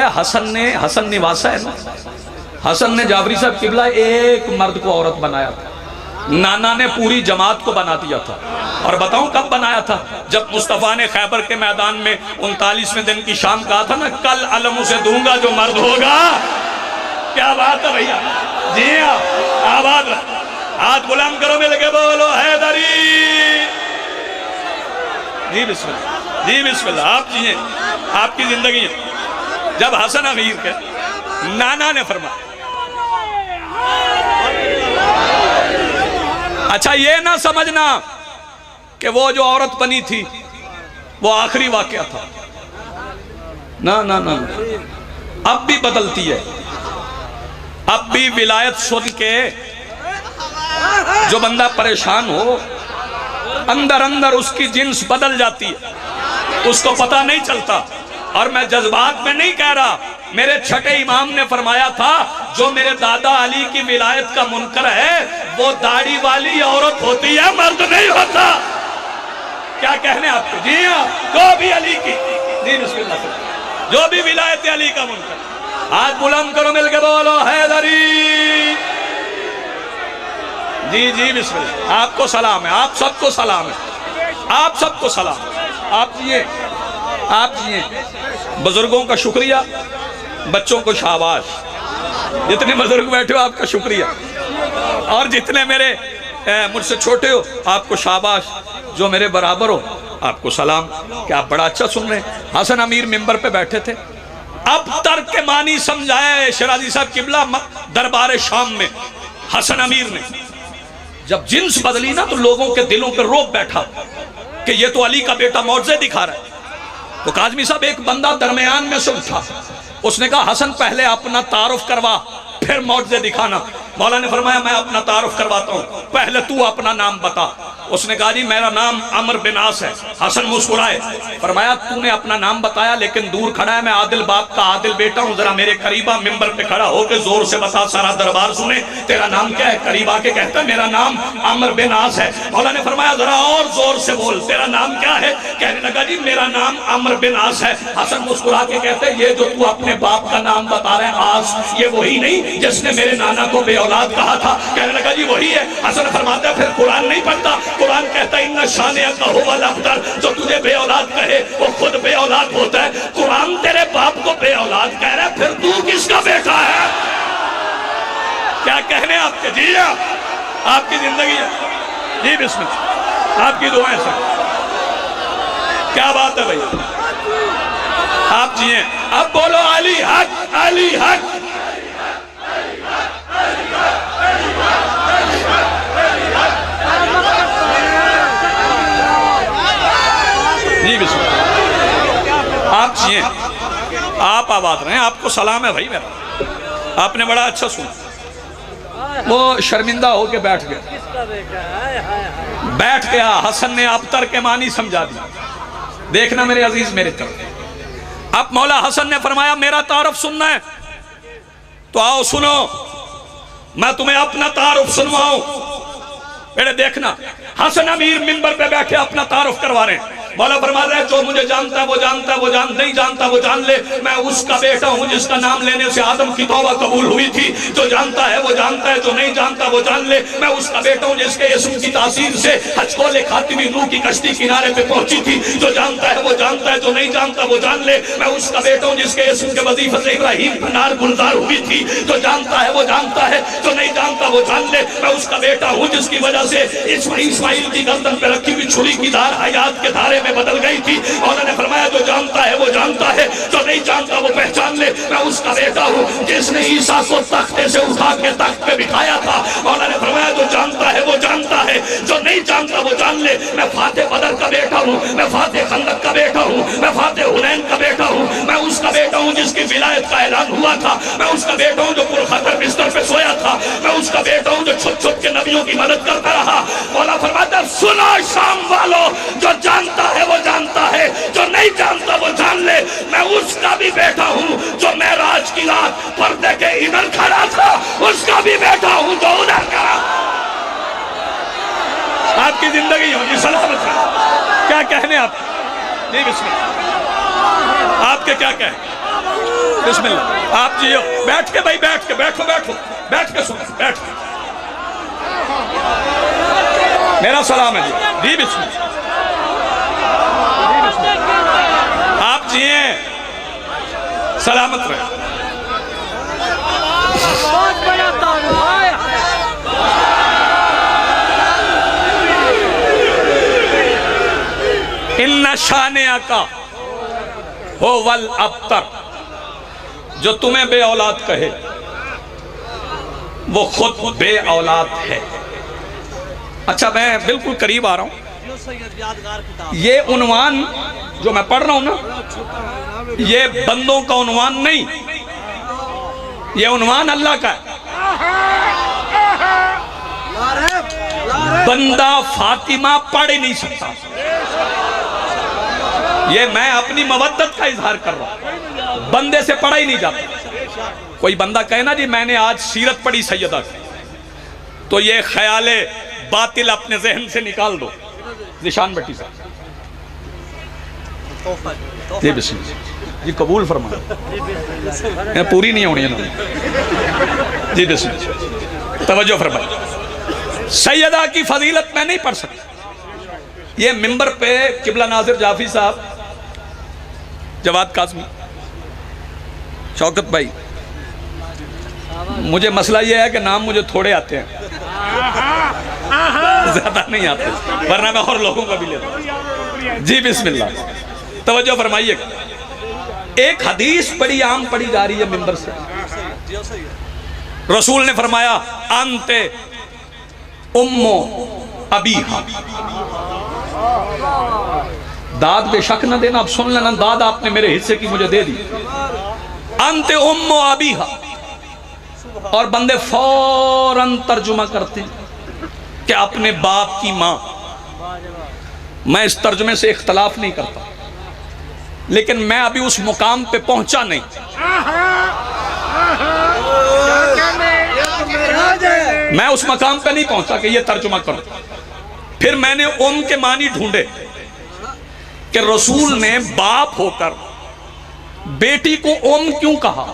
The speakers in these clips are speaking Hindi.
हसन निवासा है ना, हसन ने जाफरी साहब किबला एक मर्द को औरत बनाया था, नाना ने पूरी जमात को बना दिया था। और बताऊं कब बनाया था? जब मुस्तफ़ा ने खैबर के मैदान में 39वें दिन की शाम कहा था ना, कल अलम उसे दूंगा जो मर्द होगा। क्या बात है भैया, जी हाँ, आबाद हाथ बुलंद करो, मिल के बोलो हैदरी। जी बिस्मिल्लाह, जी बिस्मिल्लाह, आप जिए, आपकी जिंदगी है। जब हसन अमीर के नाना ने फरमाया, अच्छा ये ना समझना कि वो जो औरत बनी थी वो आखिरी वाकया था, ना ना ना, अब भी बदलती है। अब भी विलायत सुन के जो बंदा परेशान हो, अंदर अंदर उसकी जिन्स बदल जाती है, उसको पता नहीं चलता। और मैं जज्बात में नहीं कह रहा, मेरे छठे इमाम ने फरमाया था, जो मेरे दादा अली की विलायत का मुनकर है वो दाढ़ी वाली औरत होती है, मर्द नहीं होता। क्या कहने आपको? जी हाँ, जो भी अली की, जी बिस्मिल्लाह, जो भी विलायत अली का मुनकर, हाथ बुलंद करो, मिल के बोलो हैदरी। जी जी बिस्मिल्लाह, आपको सलाम है, आप सबको सलाम है, आप सबको सलाम। आप जिए, आप जिए। बुजुर्गों का शुक्रिया, बच्चों को शाबाश। जितने बुजुर्ग बैठे हो आपका शुक्रिया, और जितने मेरे मुझसे छोटे हो आपको शाबाश, जो मेरे बराबर हो आपको सलाम। क्या आप बड़ा अच्छा सुन रहे हैं। हसन अमीर मिंबर पे बैठे थे, अब तर्क के मानी समझाया शराजी साहब किबला दरबार शाम में। हसन अमीर ने जब जिन्स बदली ना, तो लोगों के दिलों पर रोब बैठा कि ये तो अली का बेटा मौजज़े दिखा रहा है। तो काज़मी साहब एक बंदा दरमियान में से उठा, उसने कहा हसन पहले अपना तारुफ करवा फिर मौजज़े दिखाना। मौला ने फरमाया मैं अपना तारुफ करवाता हूँ, पहले तू अपना नाम बता। उसने कहा जी मेरा नाम अमर बिन आस है। हसन मुस्कुराए, फरमाया तूने अपना नाम बताया लेकिन दूर खड़ा है, मैं आदिल बाप का आदिल बेटा हूँ, जरा मेरे करीबा मिंबर पे खड़ा होकर जोर से बता, सारा दरबार सुने, तेरा नाम क्या है? करीबा के कहता है मेरा नाम अमर बिन आस है। मौला ने फरमाया जरा और जोर से बोल, तेरा नाम क्या है? कहने लगा जी मेरा नाम अमर बिन आस है। हसन मुस्कुरा के कहते ये जो तू अपने बाप का नाम बता रहे आस, ये वही नहीं जिसने मेरे नाना को बे औलाद कहा था? कहने लगा जी वही है। हसन फरमाता फिर कुरान नहीं पढ़ता? कुरान कहता है इन्ना शाने अख्तर, जो तुझे बे औलाद कहे वो खुद बे औलाद होता है। कुरान तेरे बाप को बे औलाद कह रहा है, फिर तू किसका बेटा है? क्या कहने आपके? जी आपकी जिंदगी है। जी बिस्मिल्लाह, आपकी दुआएं सर। क्या बात है भैया, आप जिए। अब बोलो अली हक, अली हक। जी बिस्मिल्लाह, आप जिए, आप आबाद रहे, आपको सलाम है भाई मेरा, आपने बड़ा अच्छा सुना। वो शर्मिंदा होके बैठ गया। हसन ने अबतर के मानी समझा दिया। देखना मेरे अजीज मेरे तरफ। अब मौला हसन ने फरमाया मेरा तारुफ सुनना है तो आओ सुनो, मैं तुम्हें अपना तारुफ सुनवाऊं। मेरे देखना, हसन अमीर मिंबर पे बैठे अपना तारुफ करवा रहे हैं। मौला फरमा रहे जो मुझे जानता है वो जानता है, वो नहीं जानता वो जान ले, मैं उसका बेटा हूं जिसका नाम लेने से आदम की तौबा कबूल हुई थी। जो जानता है वो जानता है, जो नहीं जानता वो जान ले, मैं उसका बेटा हूं जिसके इस्म की तासीर से हजकोले खातिमी नूह की कश्ती किनारे पे पहुंची थी। जो जानता है वो जानता है, जो नहीं जानता वो जान ले, मैं उसका बेटा हूं जिसके इस्म के वजीफे से इब्राहिम पर नार गुलजार हुई थी। जो जानता है वो जानता है, जो नहीं जानता वो जान ले, मैं उसका बेटा हूं जिसकी वजह से इस्माइल की गर्दन पे रखी हुई छुरी की धार हयात के धारे में बदल गई थी। उन्होंने फरमाया जो जानता है वो जानता है, जो नहीं जानता वो पहचान ले, मैं उसका बेटा हूँ जिसने ईसा को तख्ते से उठा के तख्त पे बिठाया था। उन्होंने फरमाया जो जानता है वो जानता है, जो नहीं जानता वो जान ले, मैं फाते बदर का बेटा हूँ, मैं फाते खंदक का बेटा हूँ, मैं फाते हुनैन का बेटा हूँ, मैं उसका बेटा हूँ जिसकी विलायत का ऐलान हुआ था, मैं उसका बेटा हूँ जो पुरखतर बिस्तर पे सोया था, मैं उसका बेटा हूँ जो छुप छुप के नबियों की मदद करता रहा। मौला फरमाता सुनो शाम वालों, जो जानता है वो जानता है, जो नहीं जानता वो जान ले, मैं उसका भी बेटा हूँ जो मेराज की रात पर्दे के इधर खड़ा था, उसका भी बेटा हूँ जो उधर खड़ा। आपकी जिंदगी होगी सलामत है। क्या कहने आप? नहीं बिस्मिल्लाह, आपके क्या कहें? बिस्मिल्लाह। आप जियो, बैठ के भाई, बैठ के, बैठो बैठो, बैठ के सुनो, बैठ के। मेरा सलाम है जी, बिस्मिल्लाह। आप जिए, सलामत रहे। इन्ना शाने आका हो वल अबतर, जो तुम्हें बे औलाद कहे वो खुद बे औलाद है। अच्छा, मैं बिल्कुल करीब आ रहा हूं। ये उन्वान जो मैं पढ़ रहा हूं ना, ये बंदों का उन्वान नहीं, ये उन्वान अल्लाह का है। बंदा फातिमा पढ़ ही नहीं सकता। ये मैं अपनी मवद्दत का इजहार कर रहा हूं, बंदे से पढ़ा ही नहीं जाता। कोई बंदा कहे ना जी मैंने आज सीरत पढ़ी सैयदा की, तो ये ख्याले बातिल अपने जहन से निकाल दो। निशान भट्टी साहब जी, बिस्मिल्लाह जी, कबूल फरमाए, पूरी नहीं होनी है ना जी, बिस्मिल्लाह, तवज्जो फरमाए। सैयदा की फजीलत मैं नहीं पढ़ सकता। ये मिंबर पे किबला नाजिर जाफी साहब, जवाद काज़मी, शौकत भाई, मुझे मसला ये है कि नाम मुझे थोड़े आते हैं, ज्यादा नहीं आते, वरना मैं और लोगों का भी लेता हूं जी। बिस्मिल्लाह, तवज्जो फरमाइए। एक हदीस बड़ी आम पढ़ी जा रही है मिंबर से। रसूल ने फरमाया अंते उम्मो अबीहा। दाद बेशक न देना, अब सुन लेना, दाद आपने मेरे हिस्से की मुझे दे दी। अंते उम्मो अबीहा, और बंदे फौरन तर्जुमा करते कि अपने बाप की मां। मैं इस तर्जुमे से इख्तलाफ नहीं करता, लेकिन मैं अभी उस मुकाम पे पहुंचा नहीं। मैं उस मकाम पे नहीं पहुंचा कि ये तर्जुमा करूं। फिर मैंने उम के मानी ढूंढे कि रसूल ने बाप होकर बेटी को उम क्यों कहा,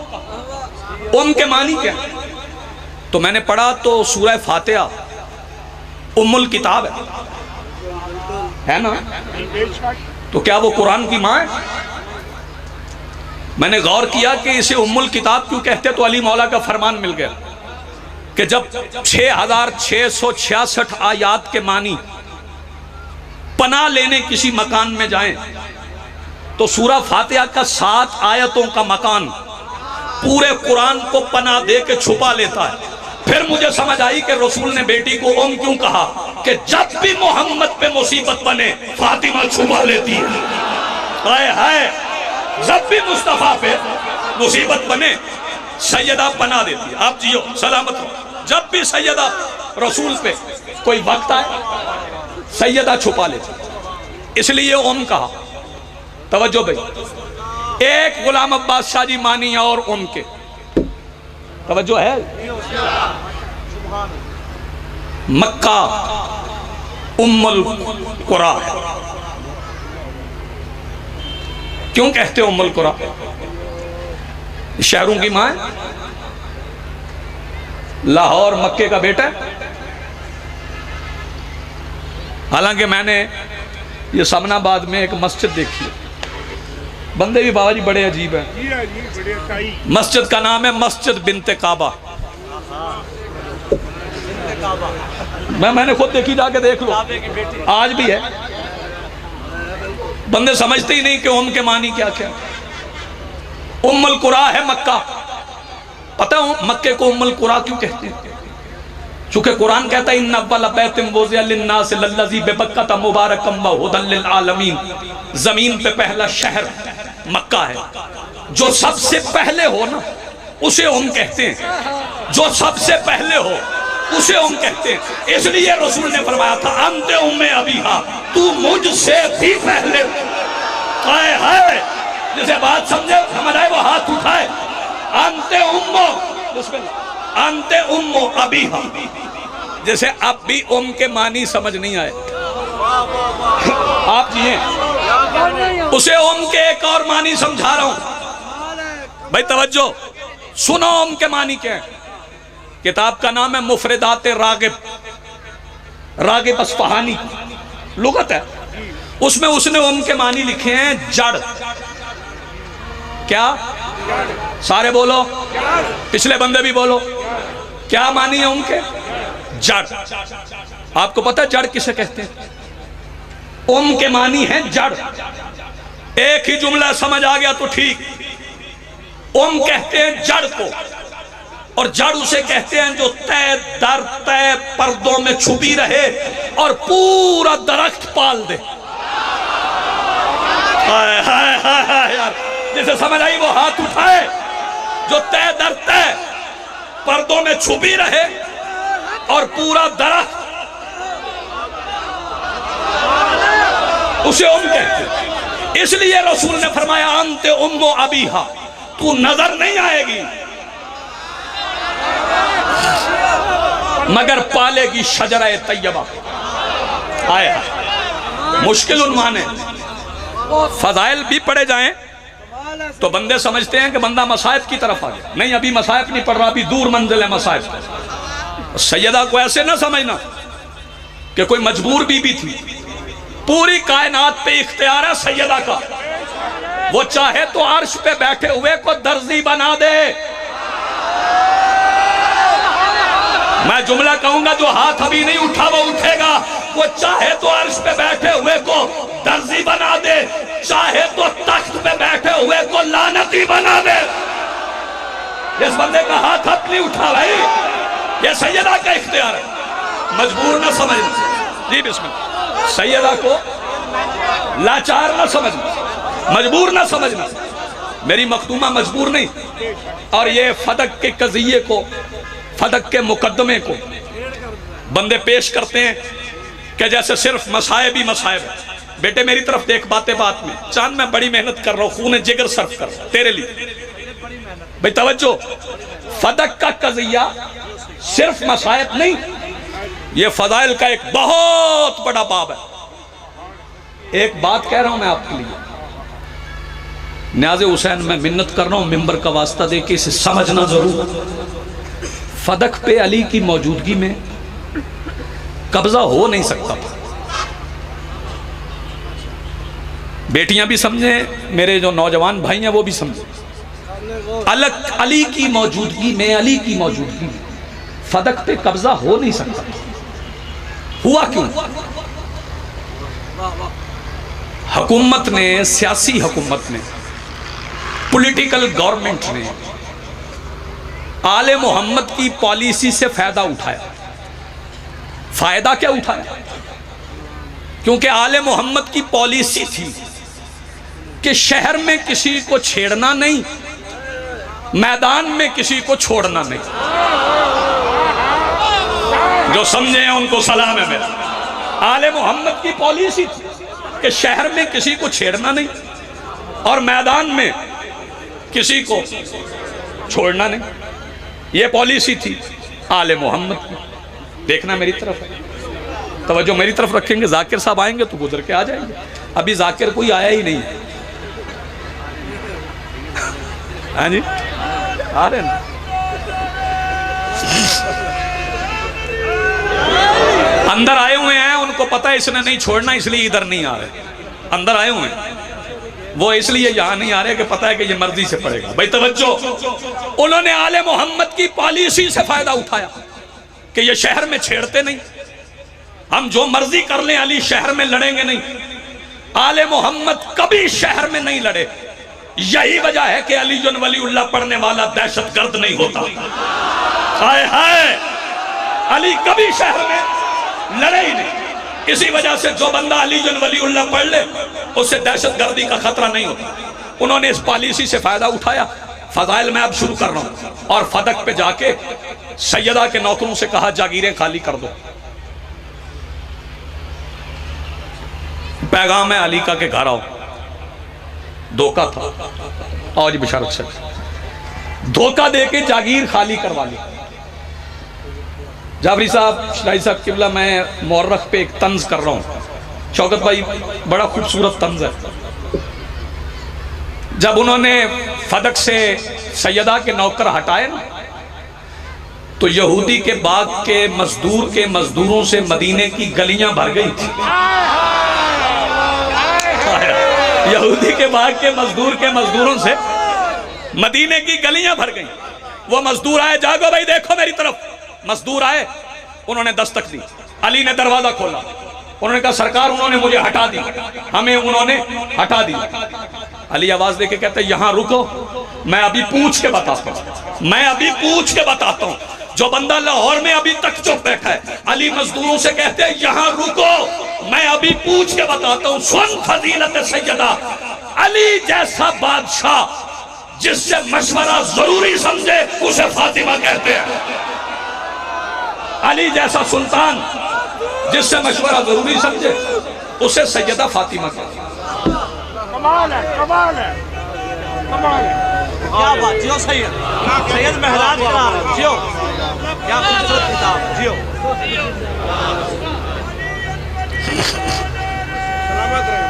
उम के मानी क्या। तो मैंने पढ़ा तो सूरह फातिहा उम्मुल किताब है ना, तो क्या वो कुरान की मां है। मैंने गौर किया कि इसे उम्मुल किताब क्यों कहते, तो अली मौला का फरमान मिल गया कि जब 6666 आयात के मानी पनाह लेने किसी मकान में जाएं, तो सूरह फातिहा का 7 आयतों का मकान पूरे कुरान को पनाह दे के छुपा लेता है। फिर मुझे समझ आई कि रसूल ने बेटी को उम क्यों कहा, कि जब भी मोहम्मद पे मुसीबत बने फातिमा छुपा लेती है। हाय हाय, जब भी मुस्तफा पे मुसीबत बने सैयदा पनाह देती है। आप जियो, सलामत हो। जब भी सैयदा रसूल पे कोई वक्त आए, सैयदा छुपा लेती, इसलिए उम कहा। तवज्जो भाई, एक गुलाम अब्बास शाह जी मानी और उम के, तवज्जो है। मक्का उम्मुल कुरा है। क्यों कहते हो उम्मुल कुरा? शहरों की मां है, लाहौर मक्के का बेटा है। हालांकि मैंने ये समनाबाद में एक मस्जिद देखी है, बंदे भी बाबा जी बड़े अजीब हैं। मस्जिद का नाम है मस्जिद बिनते काबा। मैंने खुद देखी, जाके देख लो, आज भी है। बंदे समझते ही नहीं कि उम के मानी क्या क्या। उम्मुल कुरा है मक्का। पता हो मक्के को उम्मुल कुरा क्यों कहते हैं? चूंकि कुरान कहता है इन्ना अव्वल बैतिन वुज़िअ लिन्नास लल्लज़ी बिबक्कता मुबारकम व हुदल लिल आलमीन। जमीन पे पहला शहर मक्का है। जो सबसे पहले हो ना उसे उम कहते हैं, जो सबसे पहले हो उसे उम कहते हैं। इसलिए रसूल ने फरमाया था अंते उम्मे अबीहा, तू मुझसे भी पहले। हाय हाय, जिसे बात समझ आए वो हाथ उठाए। अंते उम्मो, अंते उम्मो अबीहा। जैसे अब भी उम के मानी समझ नहीं आए, आप जिए, उसे उम के एक और मानी समझा रहा हूं। भाई तवज्जो सुनो, उम के मानी क्या है। किताब का नाम है मुफरदात रागिब, रागिब अस्फहानी लुगत है। उसमें उसने उम के मानी लिखे हैं जड़। क्या? सारे बोलो, पिछले बंदे भी बोलो, क्या मानी है उनके? जड़। आपको पता है जड़ किसे कहते हैं? उम के मानी है जड़। एक ही जुमला समझ आ गया तो ठीक। उम कहते हैं जड़ को, और जड़ उसे कहते हैं जो तय दर तय पर्दों में छुपी रहे और पूरा दरख्त पाल दे। हाय हाय हाय यार, जिसे समझ आई वो हाथ उठाए। जो तय दर तय पर्दों में छुपी रहे और पूरा दरख्त, उसे उम कहते। इसलिए रसूल ने फरमाया अंते उम्मो अबीहा, तू नजर नहीं आएगी मगर पालेगी शजरा तैयबा। आया मुश्किल उन्वान है। फजाइल भी पढ़े जाएं तो बंदे समझते हैं कि बंदा मसाइब की तरफ आ गया। नहीं, अभी मसाइब नहीं पढ़ रहा, अभी दूर मंजिल है मसाइब। सैयदा को ऐसे ना समझना कि कोई मजबूर बीबी थी। पूरी कायनात पे इख्तियार है सैयदा का। वो चाहे तो अर्श पे बैठे हुए को दर्जी बना दे। मैं जुमला कहूंगा, जो हाथ अभी नहीं उठा वो उठेगा। वो चाहे तो अर्श पे बैठे हुए को दर्जी बना दे, चाहे तो तख्त पे बैठे हुए को लानती बना दे। इस बंदे का हाथ अब नहीं उठा भाई, ये सैयदा का इख्तियार है। मजबूर ना समझना जी, बिस्मिल्लाह। सैयदा को लाचार ना समझना, मजबूर ना समझना। मेरी मखदूमा मजबूर नहीं। और ये फदक के कज़िये को, फदक के मुकदमे को बंदे पेश करते हैं कि जैसे सिर्फ मसाइब ही मसाइब है। बेटे मेरी तरफ देख, बातें बात में। चांद मैं बड़ी मेहनत कर रहा हूँ, खून जिगर सर्फ कर रहा हूं तेरे लिए। भाई तवज्जो, फदक का कज़िया सिर्फ मसाइब नहीं, ये फजाइल का एक बहुत बड़ा बाब है। एक बात कह रहा हूं मैं आपके लिए, न्याज़े हुसैन, मैं मिन्नत कर रहा हूं मिंबर का वास्ता दे के इसे समझना जरूर। फदक पे अली की मौजूदगी में कब्जा हो नहीं सकता था। बेटियां भी समझे, मेरे जो नौजवान भाई हैं वो भी समझे। अलग अली की मौजूदगी में, अली की मौजूदगी में फदक पे कब्जा हो नहीं सकता था। हुआ क्यों? हुकूमत ने, सियासी हुकूमत ने, पॉलिटिकल गवर्नमेंट ने आले मोहम्मद की पॉलिसी से फायदा उठाया। फायदा क्या उठाया? क्योंकि आले मोहम्मद की पॉलिसी थी कि शहर में किसी को छेड़ना नहीं, मैदान में किसी को छोड़ना नहीं। जो समझे हैं उनको सलाम है मेरा। आले मोहम्मद की पॉलिसी थी कि शहर में किसी को छेड़ना नहीं और मैदान में किसी को छोड़ना नहीं। ये पॉलिसी थी आले मोहम्मद की। देखना मेरी तरफ है, तवज्जो मेरी तरफ रखेंगे। जाकिर साहब आएंगे तो गुजर के आ जाएंगे। अभी जाकिर कोई आया ही नहीं है। हाँ जी, आ रहे ना। अंदर आए हुए हैं, उनको पता है इसने नहीं छोड़ना, इसलिए इधर नहीं आ रहे। अंदर आए हुए हैं वो, इसलिए यहां नहीं आ रहे कि पता है कि ये मर्जी से पड़ेगा। भाई तवज्जो, उन्होंने आले मोहम्मद की पॉलिसी से फायदा उठाया कि ये शहर में छेड़ते नहीं, हम जो मर्जी कर लें, अली शहर में लड़ेंगे नहीं। आले मोहम्मद कभी शहर में नहीं लड़े। यही वजह है कि अली जुन वलीउल्लाह पढ़ने वाला दहशतगर्द नहीं होता। हाय हाय, अली कभी शहर में लड़े ही नहीं। इसी वजह से जो बंदा अली जुन वलीउल्लाह पढ़ ले उससे दहशतगर्दी का खतरा नहीं होता। उन्होंने इस पॉलिसी से फायदा उठाया। फजाइल मैं अब शुरू कर रहा हूं। और फदक पे जाके सैयदा के नौकरों से कहा जागीरें खाली कर दो। पैगाम है अली का के घर आओ। धोखा था, और जी बिशारत से धोखा देके जागीर खाली करवा ली। जाफरी साहब, शाही साहब किबला, मैं मौरख पे एक तंज कर रहा हूं। शौकत भाई, बड़ा खूबसूरत तंज है। जब उन्होंने फदक से सैयदा के नौकर हटाए ना, तो यहूदी के बाग के मजदूरों से मदीने की गलियां भर गई थी। यहूदी के बाग के मजदूरों से मदीने की गलियां भर गई। वो मजदूर आए, जागो भाई देखो मेरी तरफ। मजदूर आए, उन्होंने दस्तक दी, अली ने दरवाजा खोला, उन्होंने कहा सरकार उन्होंने मुझे हटा दी, हमें उन्होंने हटा दी। अली आवाज देके कहते यहां रुको, मैं अभी पूछ के बताता हूं, जो बंदा लाहौर में अभी तक चुप बैठा है। अली मजदूरों से कहते हैं यहां रुको, मैं अभी पूछ के बताता हूं। सुन फजीलत सैयदा, अली जैसा बादशाह जिससे मशवरा जरूरी समझे उसे फातिमा कहते हैं। अली जैसा सुल्तान जिससे मशवरा जरूरी समझे उसे सैयदा फातिमा कहते हैं। कमाल है, कमाल है, कमाल है। क्या बात, जियो सैयद महराज करा रहे हो, जियो, क्या खूबसूरत किताब, जियो। सलामत रहे।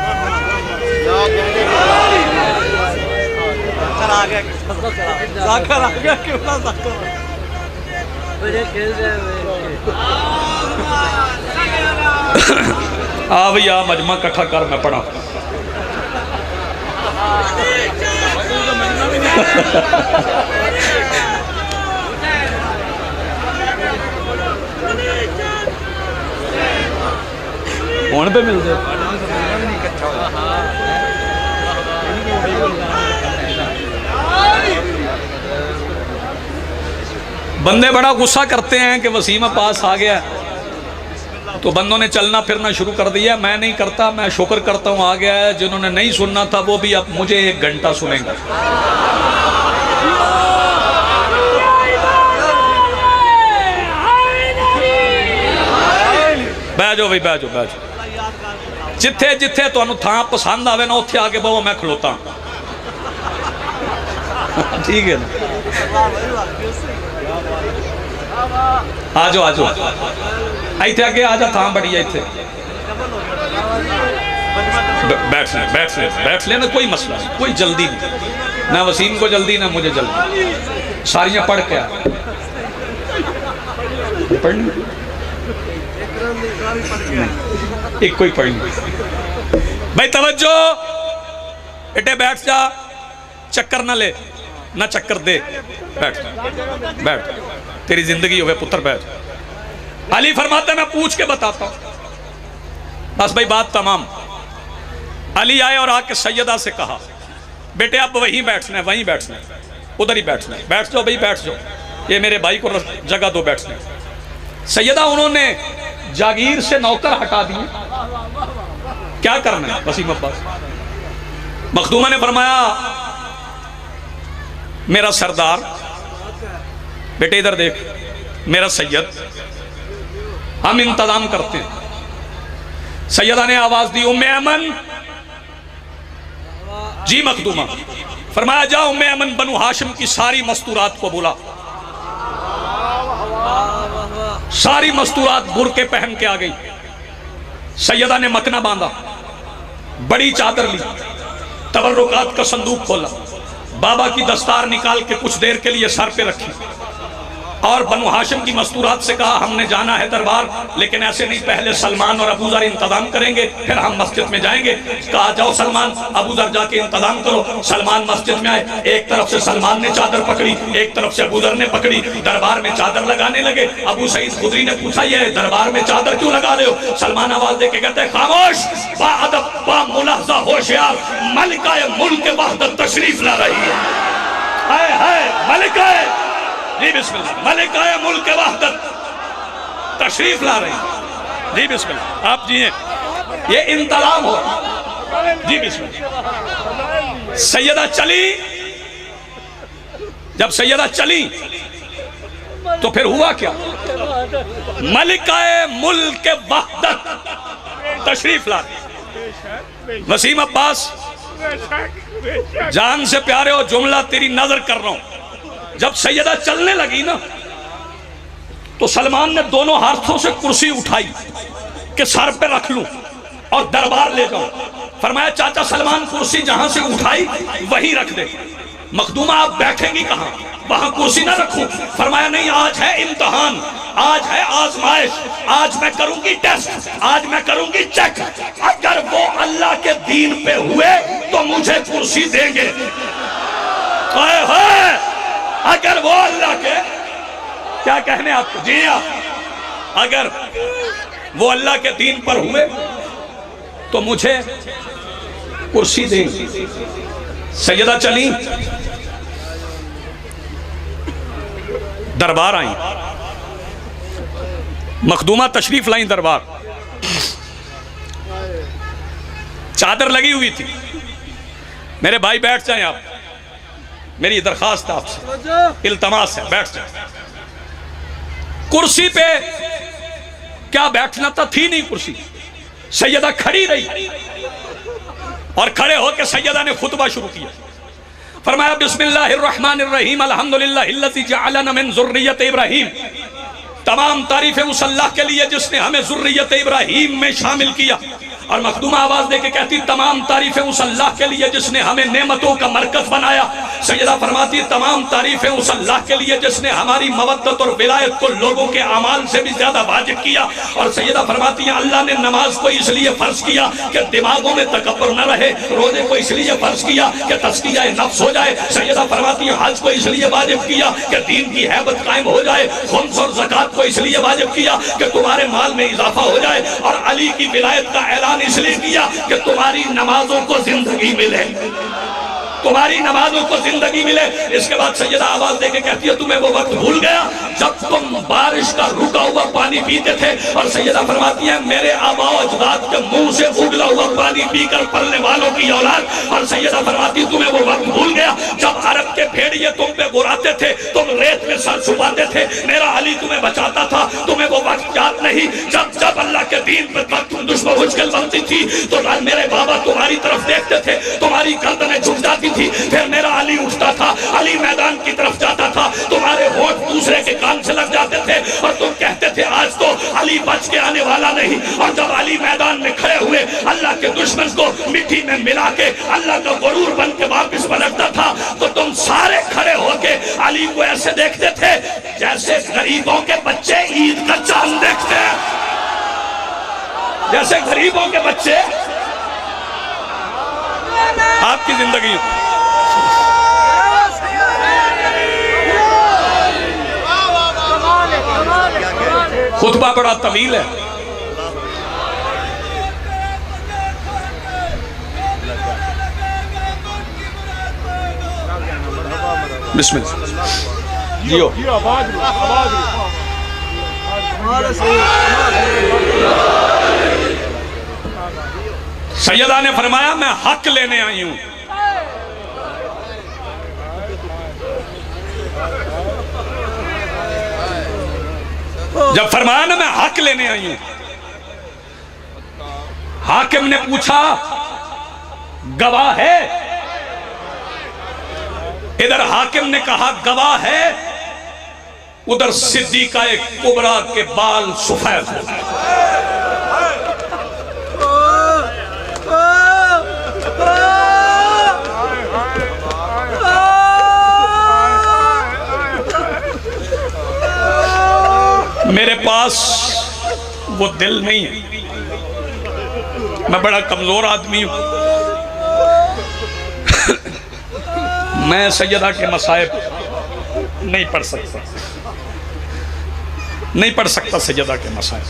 जाकर आ गया क्यों ना जाकर बड़े खेल रहे। आ भैया मजमा इकट्ठा कर, मैं पढ़ा। कौन पे मिलते बंदे बड़ा गुस्सा करते हैं कि वसीम अब्बास आ गया, तो बंदों ने चलना फिरना शुरू कर दिया। मैं नहीं करता, मैं शुक्र करता हूँ आ गया है। जिन्होंने नहीं सुनना था वो भी अब मुझे 1 घंटा सुनेंगे। बह जाओ भाई, बह जाओ। जिथे जिथे तुहानू थां पसंद आवे ना उत्थे आके बहु, मैं खलोता। ठीक है ना, आ जाओ इतने आगे आ जा, थां बड़ी है इतने। बैठ ले ना, कोई मसला नहीं, कोई जल्दी नहीं, ना वसीम को जल्दी ना मुझे जल्दी। सारियां पढ़ के पढ़नी, एक कोई पढ़नी। भाई तवज्जो, बेटे बैठ जा, चक्कर ना ले, ना चक्कर दे, बैठ, तेरी जिंदगी हो गई पुत्र, बैठ। अली फरमाते मैं पूछ के बताता हूं, बस भाई बात तमाम। अली आए और आके सैयदा से कहा बेटे अब वहीं बैठना है, वहीं बैठना है, उधर ही बैठना है, बैठ जाओ भाई, बैठ जाओ, ये मेरे भाई को जगह दो बैठने। सैयदा उन्होंने जागीर से नौकर हटा दिए, क्या करना है वसीम अब्बास। मखदूमा ने फरमाया मेरा सरदार, बेटे इधर देख, मेरा सैयद, हम इंतजाम करते हैं। सैयदा ने आवाज दी उम्मे अमन। जी मखदूमा। फरमाया जा उम्मे अमन बनु हाशिम की सारी मस्तूरात को बुला। सारी मस्तूरात बुरके पहन के आ गई। सैयदा ने मकना बांधा, बड़ी चादर ली, तबर्रुकात का संदूक खोला, बाबा की दस्तार निकाल के कुछ देर के लिए सर पे रखी और बनु हाशिम की मस्तूरात से कहा हमने जाना है दरबार, लेकिन ऐसे नहीं, पहले सलमान और अबूजर इंतजाम करेंगे, फिर हम मस्जिद में जाएंगे। कहा जाओ सलमान अबूजर जाके इंतजाम करो। सलमान मस्जिद में आए, एक तरफ से सलमान ने चादर पकड़ी, एक तरफ से अबूजर ने पकड़ी, दरबार में चादर लगाने लगे। अबू सईद खुदरी ने पूछा ये दरबार में चादर क्यों लगा रहे हो? सलमान आवाज दे के कहते हैं खामोश, बाअदब बामुलाहजा होशियार, मलिकाए मुल्क वहदत तशरीफ ला रही है। हाय मलिकाए, जी बिस्मिल्लाह, मलिकाए मुल्क वहदत तशरीफ ला रही। जी बिस्मिल्लाह, आप जिए, ये इंतजाम हो। जी बिस्मिल्लाह। सैयदा चली, जब सैयदा चली तो फिर हुआ क्या? मलिकाए मुल्क वहदत तशरीफ ला रही। वसीम अब्बास जान से प्यारे हो, जुमला तेरी नजर कर रहा हूं। जब सैयदा चलने लगी ना तो सलमान ने दोनों हाथों से कुर्सी उठाई कि सर पे रख लूं और दरबार ले जाऊं। फरमाया चाचा सलमान कुर्सी जहां से उठाई वहीं रख दे। मखदूमा आप बैठेंगी कहां, वहां कुर्सी ना रखूं? फरमाया नहीं, आज है इम्तिहान, आज है आजमाइश, आज मैं करूंगी टेस्ट, आज मैं करूंगी चेक। अगर वो अल्लाह के दीन पे हुए तो मुझे कुर्सी देंगे। अगर वो अल्लाह के, क्या कहने आपको, जी हाँ, अगर वो अल्लाह के दीन पर हुए तो मुझे कुर्सी देंगे। सैयदा चली, दरबार आई, मखदूमा तशरीफ लाई दरबार, चादर लगी हुई थी। मेरे भाई बैठ जाएं आप, मेरी दरखास्त आपसे, इल्तमास है, बैठ जाए। कुर्सी पे क्या बैठना था, थी नहीं कुर्सी। सैयदा खड़ी रही और खड़े होकर सैयदा ने खुतबा शुरू किया। फरमाया बिस्मिल्लाहिर्रहमानिर्रहीम अल्हम्दुलिल्लाहिल्लज़ी जअलना मिन ज़ुर्रिय्यत इब्राहीम। तमाम तारीफें उस अल्लाह के लिए जिसने हमें ज़ुर्रियत इब्राहीम में शामिल किया। और मखदूमा आवाज देके कहती तमाम तारीफें उस अल्लाह के लिए जिसने हमें नेमतों का मरकज बनाया। सैयदा फरमाती तमाम तारीफें उस अल्लाह के लिए जिसने हमारी मवद्दत और विलायत को लोगों के अमाल से भी ज्यादा वाजिब किया। और सैयदा फरमाती है अल्लाह ने नमाज को इसलिए फर्ज किया कि दिमागों में तकब्बुर न रहे, रोजे को इसलिए फर्ज किया कि तज़किया नफ्स हो जाए। सैयदा फरमाती है हज को इसलिए वाजिब किया कि दीन की हैबत कायम हो जाए। खुम्स और ज़कात को इसलिए वाजिब किया कि तुम्हारे माल में इजाफा हो जाए। और अली की विलायत का ऐलान इसलिए किया कि तुम्हारी नमाजों को जिंदगी मिले, तुम्हारी नमाजों को जिंदगी मिले। इसके बाद सैयदा आवाज देके कहती है तुम्हें वो वक्त भूल गया जब तुम बारिश का रुका हुआ पानी पीते थे। और सैयदा फरमाती है मेरे आबा अजदाद के मुंह से उगला हुआ पानी पीकर पलने वालों की औलाद। और सैयदा फरमाती तुम्हें वो वक्त भूल गया जब अरब के भेड़िए तुम पे गुराते थे, तुम रेत में सर छुपाते थे, मेरा अली तुम्हें बचाता था। तुम्हें वो वक्त याद नहीं जब जब अल्लाह के दीन पर तुम दुश्मन मुश्किल बनती थी तो मेरे बाबा तुम्हारी तरफ देखते थे, तुम्हारी गर्दनें झुक जाती थी, फिर मेरा अली उठता था, अली मैदान की तरफ जाता था, तुम्हारे होठ दूसरे के कान से लग जाते थे और तुम कहते थे आज तो अली बच के आने वाला नहीं। और जब अली मैदान में खड़े हुए अल्लाह के दुश्मन को मिट्टी में मिला के अल्लाह का गरूर बन के वापिस पलटता था तो तुम सारे खड़े होके अली को ऐसे देखते थे जैसे गरीबों के बच्चे ईद का चांद देखते हैं, जैसे गरीबों के बच्चे। आपकी जिंदगी खुतबा बड़ा तवील है। बिस्मिल्लाह जियो। सैयदा ने फरमाया मैं हक लेने आई हूं। जब फरमाया ना मैं हक लेने आई हूं, हाकिम ने पूछा गवाह है? इधर हाकिम ने कहा गवाह है, उधर सिद्दीका कुबरा के बाल सफेद हो गए। मेरे पास वो दिल नहीं है, मैं बड़ा कमजोर आदमी हूं। मैं सैयदा के मसाइब नहीं पढ़ सकता, नहीं पढ़ सकता सैयदा के मसाइब।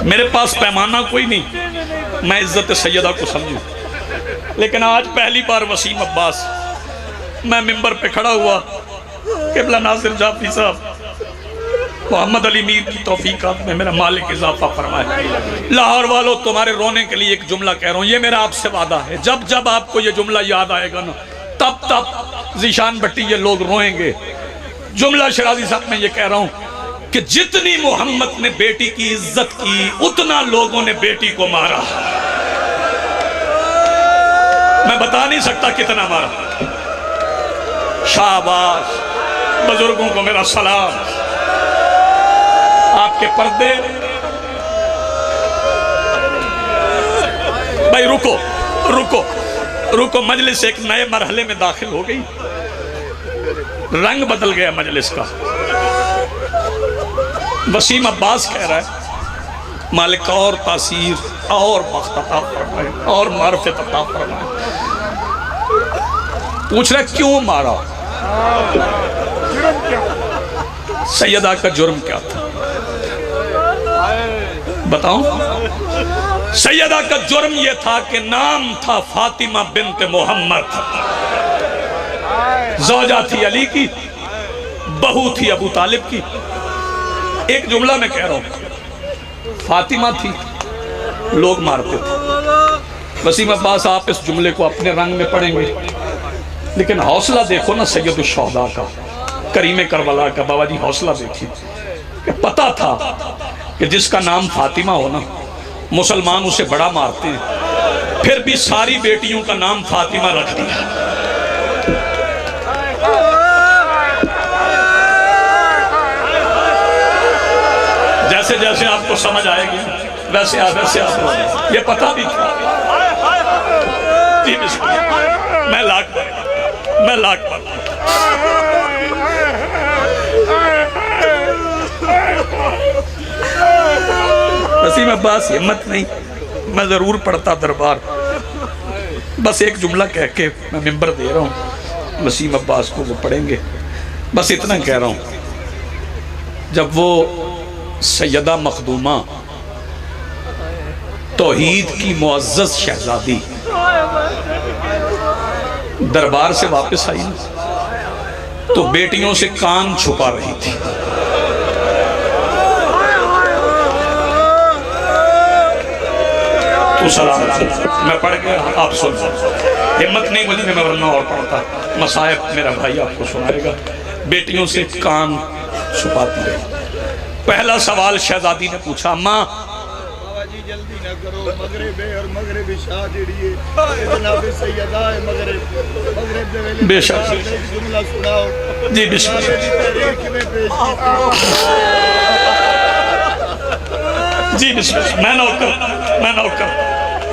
मेरे पास पैमाना कोई नहीं, मैं इज्जत सैयदा को समझूं। लेकिन आज पहली बार वसीम अब्बास मैं मिंबर पे खड़ा हुआ, किबला नासिर जाफरी साहब मोहम्मद अली मीर की तौफीकात में मेरा मालिक इजाफा फरमाए। लाहौर वालों तुम्हारे रोने के लिए एक जुमला कह रहा हूँ, ये मेरा आपसे वादा है। जब जब आपको ये जुमला याद आएगा ना तब तब जीशान भट्टी ये लोग रोएंगे। जुमला शराजी साहब मैं ये कह रहा हूँ कि जितनी मोहम्मद ने बेटी की इज्जत की उतना लोगों ने बेटी को मारा। मैं बता नहीं सकता कितना मारा। शाबाश, बुजुर्गों को मेरा सलाम। आपके पर्दे भाई रुको रुको रुको, मजलिस एक नए मरहले में दाखिल हो गई, रंग बदल गया मजलिस का। वसीम अब्बास कह रहा है मालिक और तासीर और बख्त अता फरमाए और मारफत अता फरमाए। पूछ रहा क्यों मारा, सैयदा का जुर्म क्या था बताओ। सैयदा का जुर्म यह था कि नाम था फातिमा बिन्त मोहम्मद, ज़ौजा थी अली की, बहू थी अबू तालिब की। एक जुमला मैं कह रहा हूं, फातिमा थी, लोग मारते थे। वसीम अब्बास आप इस जुमले को अपने रंग में पढ़ेंगे, लेकिन हौसला देखो ना सैयदुल शोहदा का, करीम करबला का। बाबा जी हौसला देखिए कि पता था कि जिसका नाम फातिमा हो ना, मुसलमान उसे बड़ा मारते हैं, फिर भी सारी बेटियों का नाम फातिमा रख दिया। जैसे जैसे आपको समझ आएगी वैसे आप ये पता भी था। जी मैं लाख वसीम अब्बास हिम्मत नहीं, मैं जरूर पढ़ता दरबार। बस एक जुमला कह के मैं मिंबर दे रहा हूँ, वसीम अब्बास को वो पढ़ेंगे। बस इतना कह रहा हूँ, जब वो सैयदा मखदूमा तौहीद की मुअज़्ज़ज़ शहजादी दरबार से वापस आई ना, तो बेटियों से कान छुपा रही थी। तो सलाम मैं पढ़ के आप सुन, हिम्मत नहीं मुझे, मैं वरना और पढ़ता। मसायब मेरा भाई आपको सुनाएगा। बेटियों से कान छुपाती रही। पहला सवाल शहजादी ने पूछा, माँ जल्दी ना करो, मगरिब और मगरिब शाह जेड़ी है जनाब सैयदा है मगरिब दे वेले बेशक जुमला सुनाओ जी। बिस्मिल्लाह जी बिस्मिल्लाह। मैं नौकर,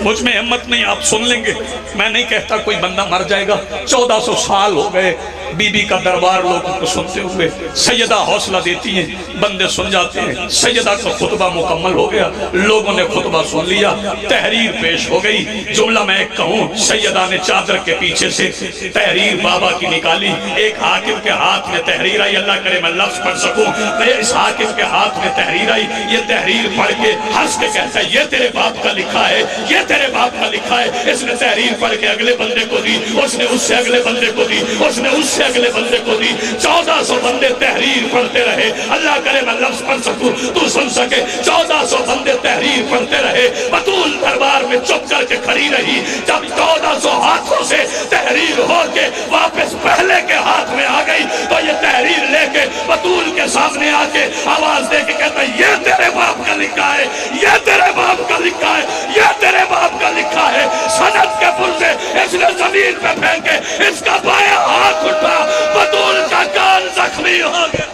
मुझ में हिम्मत नहीं, आप सुन लेंगे। मैं नहीं कहता कोई बंदा मर जाएगा। 1400 साल हो गए बीबी का दरबार लोगों को सुनते हुए। सैयदा हौसला देती हैं, बंदे सुन जाते हैं। सैयदा का खुतबा मुकम्मल हो गया, लोगों ने खुतबा सुन लिया, तहरीर पेश हो गई। जुमला मैं एक कहूँ, सैयदा ने चादर के पीछे से तहरीर बाबा की निकाली। एक हाकिम के हाथ में तहरीर आई, अल्लाह करे मैं लफ्ज पढ़ सकूं। इस हाकिम के हाथ में तहरीर आई, ये तहरीर पढ़ के हंस के कहता है ये तेरे बाप का लिखा है, ये तेरे बाप का लिखा है। इसने तहरीर पढ़ के अगले बंदे को दी, उसने उससे अगले बंदे को दी, उसने उससे अगले बंदे को दी। 1400 बंदे तहरीर पढ़ते रहे। अल्लाह करे मैं लफ्ज पढ़ सकूं, तू सुन सके। 1400 बंदे तहरीर पढ़ते रहे। बतूल दरबार में चुप करके खड़ी रही। जब 1400 हाथों से तहरीर होके वापस पहले के हाथ में आ गई, तो ये तहरीर लेके बतूल के सामने आके आवाज दे के कहता ये तेरे बाप का लिखा है, ये तेरे बाप का लिखा है, ये तेरे बाप का लिखा है। सनद के पुर्जे इसने जमीन पे फेंके, इसका बायां हाथ उठा, बतूल का कान जख्मी हो गया।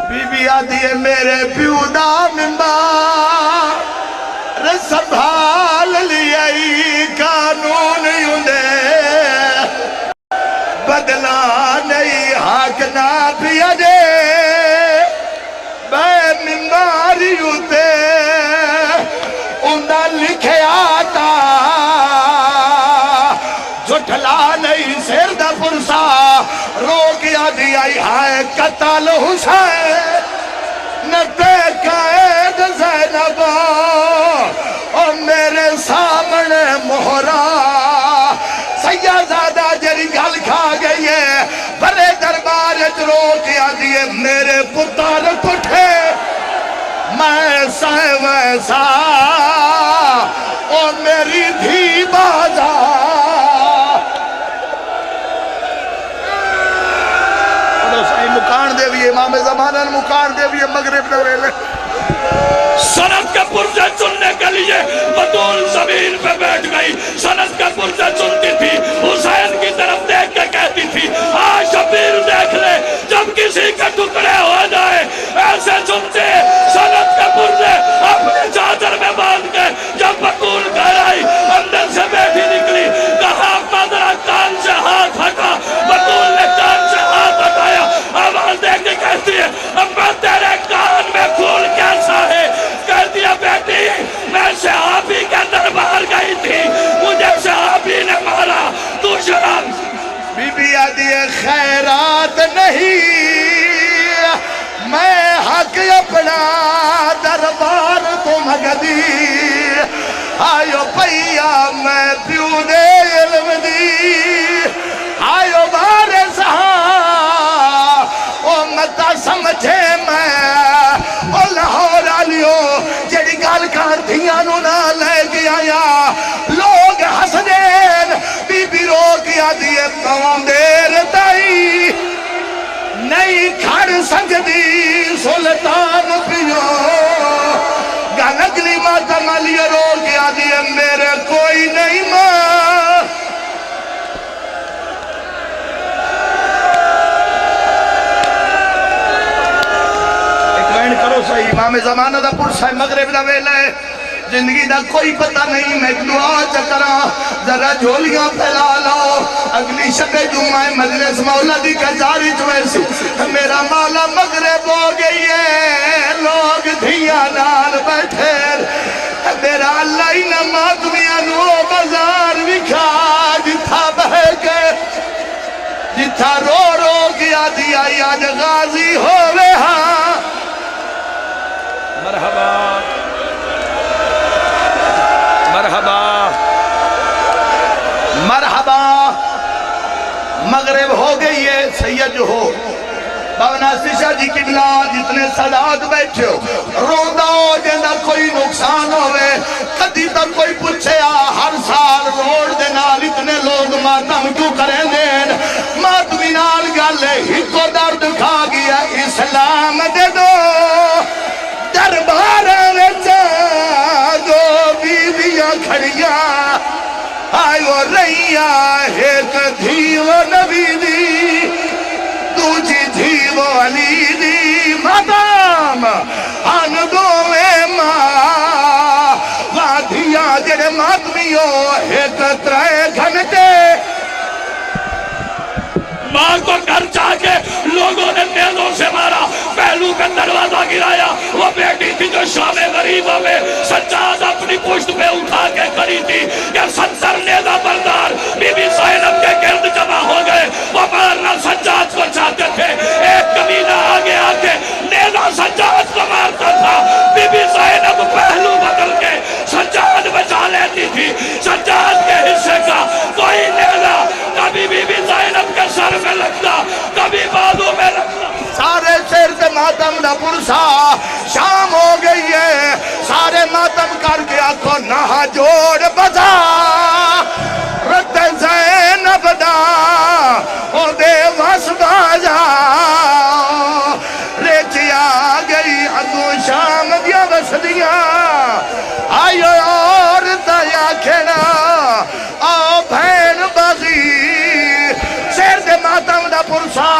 बीबी आदि है मेरे प्यू दा मिंबर संभाल लिया कानून युंदे बदला नहीं हक ना पिया दे मिंबर युते उन्हें लिखया था जुठला नहीं सिर दा पुरसा रोक यादी आई हाय कतल हुसैन नते कैद ज़ैनबा और मेरे सामने मोहरा सैयदादा जरी गल खा गई है। बड़े दरबार रोक यादी है मेरे पुत्र उठे मैं सह वैसा और मेरी धी बाजा मुकान देवी इमाम ज़माना मुकान देवी मगरिब दे वेले सनद का पुर्जा चुनने के लिए बतूल जमीन पे बैठ गई। सनद का पुर्जा चुनती थी, हुसैन की तरफ देख के कहती थी हाँ शबीर देख ले, जब किसी के टुकड़े हो जाए ऐसे चुनते। सनद के पुर्जे अपने चादर में बांध के जब बतूल कह रहा गदी आयो पैया मैं प्यू दे इल्म दी आयो बारे सहा ओ मता समझे मैं ओ लाहौर आलियो जेड़ी गल कर धियां नु ना लेके आया लोग हसदे बीबी रो के आदी कौन देर ताई नहीं खड़ सकती सुल्तान पियो गलगली माता मालिया रो के आदि मेरे कोई नहीं मां एक वैन करो सही इमाम जमाना दा पुरसा है मगरिब दा वेला है जिंदगी का कोई पता नहीं मैं दुआ चकरा जरा झोलियां फैला लो अगली शबे जुम्मा मजलिस मौला दी कचारी चुसी मेरा माला मगरिब हो गई है लोग धिया नाल बैठे मेरा अल्लाह ही ना मातमिया नो बाजार विखा जिथा बह के जिथा रो रो के आदि आई अज गाजी होवे हाँ मरहबा मरहबा मरहबा मगरिब हो गई है सैयद हो बाबा शीशा जी किबला जितने सदात बैठे हो रोंदा हो जिंदा कोई नुकसान होवे कदी तक कोई पूछे हर साल रोड दे नाल इतने लोग मातम क्यों करेंदे मातमी नाल गल हिको दर्द खा गया इस्लाम दे दो दरबार विच दो बीबियां खड़िया आयो रैया एक धीव नबी दी दूजी धीव अली दी मदाम अन दोवे मां वाधिया जेड़े मातमियो एक त्रै घंटे मां को घर जाके लोगों ने नेज़ों से मारा पहलू का दरवाजा गिराया वो बेटी थी जो शामे गरीबा में सज्जाद अपनी पुश्त पे उठा के करी थी कि 70 नेज़ा बरदार बीबी ज़ैनब के गिर्द जमा हो गए वो मारना सज्जाद को चाहते थे एक कमीना आगे आके नेज़ा सज्जाद को मारता था बीबी ज़ैनब पहलू बदल के सज्जाद बचा लेती थी सज्जाद के हिस्से का कोई नेज़ा कभी बीबी ज़ैनब के सर में लगता कभी बाजू में लगता सारे सिर से मातम दा पुरसा शाम हो गई है सारे मातम करके आखो नहा जोड़ बजा रत ज़ैनब दा ओ दे वस बाजा रेच आ गई अगो शाम दिया बसदियां आयो और दया खेड़ा आ भैन बगी शेर दे मातम दा पुरसा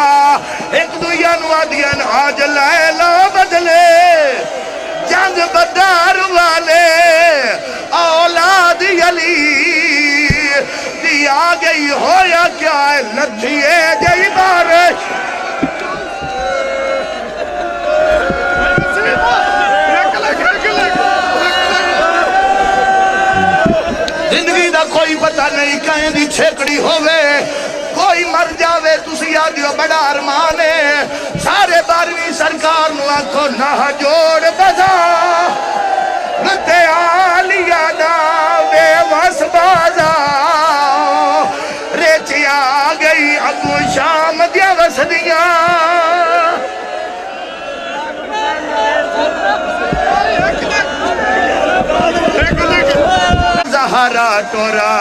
एक दुया नु आदियन आज लैला बदले जंग बदार वाले औलाद अली दी आ गई होया क्या है लथिए जई बारिश जिंदगी का कोई पता नहीं कहीं दी छेकड़ी होवे कोई मर जावे तुसी आदियो बड़ा अरमान है सारे 12वीं सरकार नु आखो ना जोड़ बजा रते आलिया दा बेवस बाजा रेच आ गई अगो शाम दिया वसदियां जहरा टोरा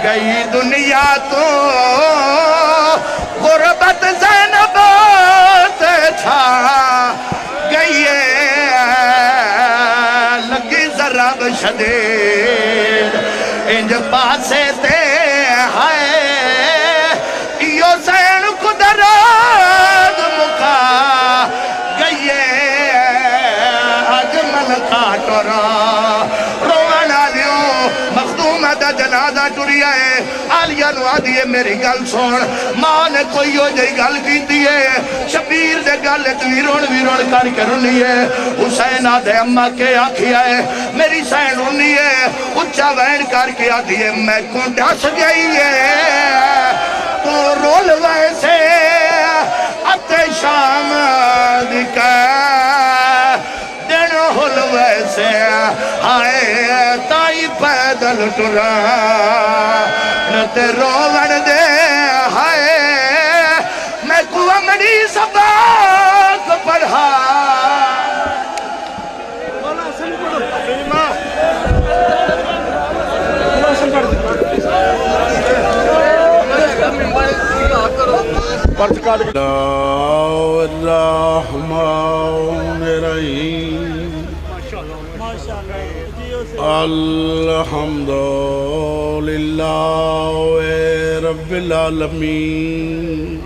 गई दुनिया तो गुरबत ज़ैनब ते छा गई लगी जरा बशदे इंज पासे ते है यो सैन कुदरत मुका गई अजमल का टोरा जनाजा टुरिया है आलिया नु आदी है मेरी गल सुन मां ने कोई हो जई गल कीती है शबीर दे गल वीरोण वीरोण करके रुनी है हुसैन आदे अम्मा के आखिया है मेरी सैन रुनी है उच्चा वैन करके आदी है मैं को दस गई है तो रोल वैसे अते शाम दिका दिन हुल से हाय ताई पैदल टुरा ते रोवण दे हाय मैं कुवमड़ी सबक पढ़ा अल्हम्दुलिल्लाह रब्बिल आलमीन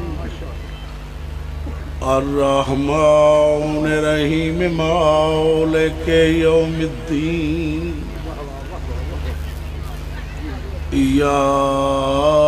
अर्रहमानिर रहीम मालिक यौमिद्दीन इय्याक